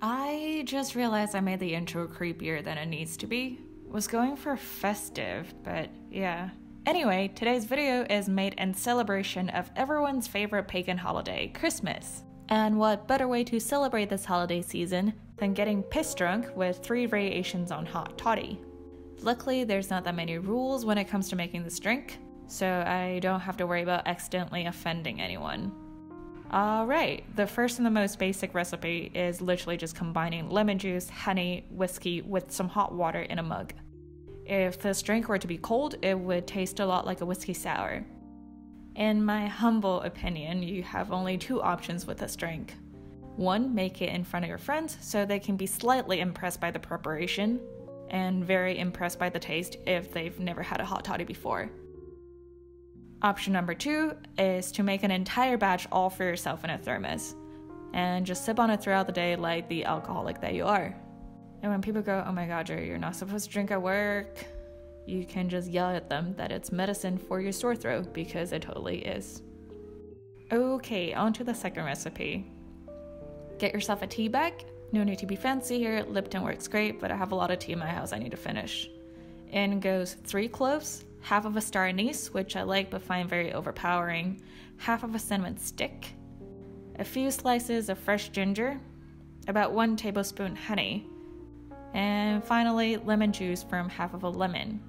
I just realized I made the intro creepier than it needs to be. Was going for festive, but yeah. Anyway, today's video is made in celebration of everyone's favorite pagan holiday, Christmas. And what better way to celebrate this holiday season than getting piss drunk with 3 variations on hot toddy. Luckily, there's not that many rules when it comes to making this drink, so I don't have to worry about accidentally offending anyone. Alright, the first and the most basic recipe is literally just combining lemon juice, honey, whiskey with some hot water in a mug. If this drink were to be cold, it would taste a lot like a whiskey sour. In my humble opinion, you have only 2 options with this drink. 1, make it in front of your friends so they can be slightly impressed by the preparation, and very impressed by the taste if they've never had a hot toddy before. Option number 2 is to make an entire batch all for yourself in a thermos, and just sip on it throughout the day like the alcoholic that you are. And when people go, "Oh my god, Jerry, you're not supposed to drink at work," you can just yell at them that it's medicine for your sore throat, because it totally is. Okay, on to the second recipe. Get yourself a tea bag. No need to be fancy here, Lipton works great, but I have a lot of tea in my house I need to finish. In goes 3 cloves, half of a star anise, which I like but find very overpowering, half of a cinnamon stick, a few slices of fresh ginger, about 1 tablespoon honey, and finally lemon juice from half of a lemon.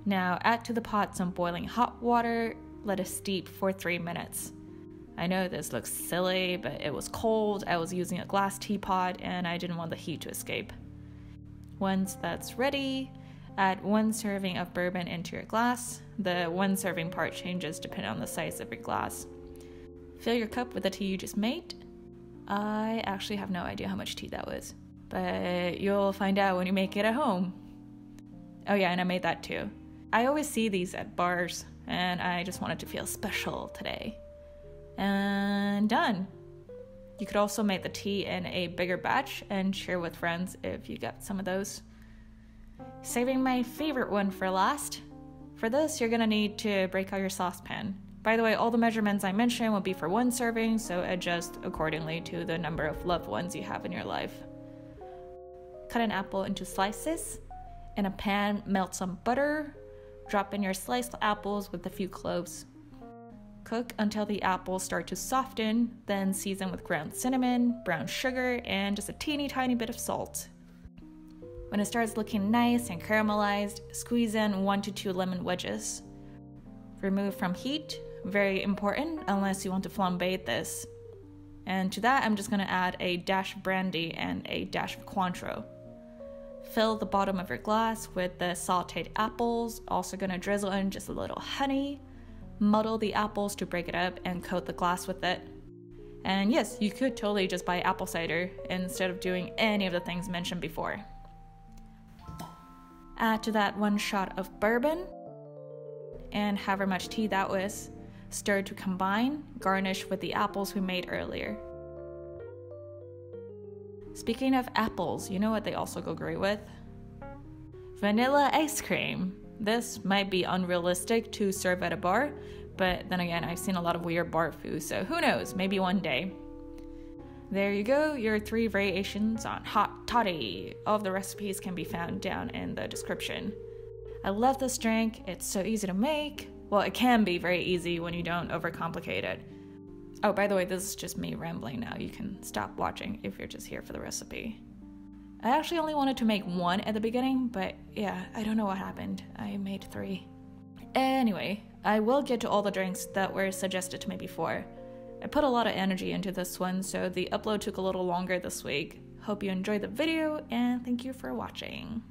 Now add to the pot some boiling hot water, let it steep for 3 minutes. I know this looks silly, but it was cold, I was using a glass teapot, and I didn't want the heat to escape. Once that's ready, add 1 serving of bourbon into your glass. The 1 serving part changes depending on the size of your glass. Fill your cup with the tea you just made. I actually have no idea how much tea that was, but you'll find out when you make it at home. Oh yeah, and I made that too. I always see these at bars, and I just wanted to feel special today. And done. You could also make the tea in a bigger batch and share with friends if you got some of those. Saving my favorite one for last. For this, you're gonna need to break out your saucepan. By the way, all the measurements I mentioned will be for 1 serving, so adjust accordingly to the number of loved ones you have in your life. Cut an apple into slices. In a pan, melt some butter. Drop in your sliced apples with a few cloves. Cook until the apples start to soften, then season with ground cinnamon, brown sugar, and just a teeny tiny bit of salt. When it starts looking nice and caramelized, squeeze in 1 to 2 lemon wedges. Remove from heat, very important unless you want to flambe this. And to that, I'm just going to add a dash of brandy and a dash of COINTREAU. Fill the bottom of your glass with the sauteed apples, also going to drizzle in just a little honey. Muddle the apples to break it up and coat the glass with it. And yes, you could totally just buy apple cider instead of doing any of the things mentioned before. Add to that 1 shot of bourbon, and however much tea that was. Stir to combine, garnish with the apples we made earlier. Speaking of apples, you know what they also go great with? Vanilla ice cream. This might be unrealistic to serve at a bar, but then again, I've seen a lot of weird bar food, so who knows, maybe one day. There you go, your 3 variations on hot toddy. All of the recipes can be found down in the description. I love this drink, it's so easy to make. Well, it can be very easy when you don't overcomplicate it. Oh, by the way, this is just me rambling now. You can stop watching if you're just here for the recipe. I actually only wanted to make 1 at the beginning, but yeah, I don't know what happened. I made 3. Anyway, I will get to all the drinks that were suggested to me before. I put a lot of energy into this one, so the upload took a little longer this week. Hope you enjoyed the video, and thank you for watching.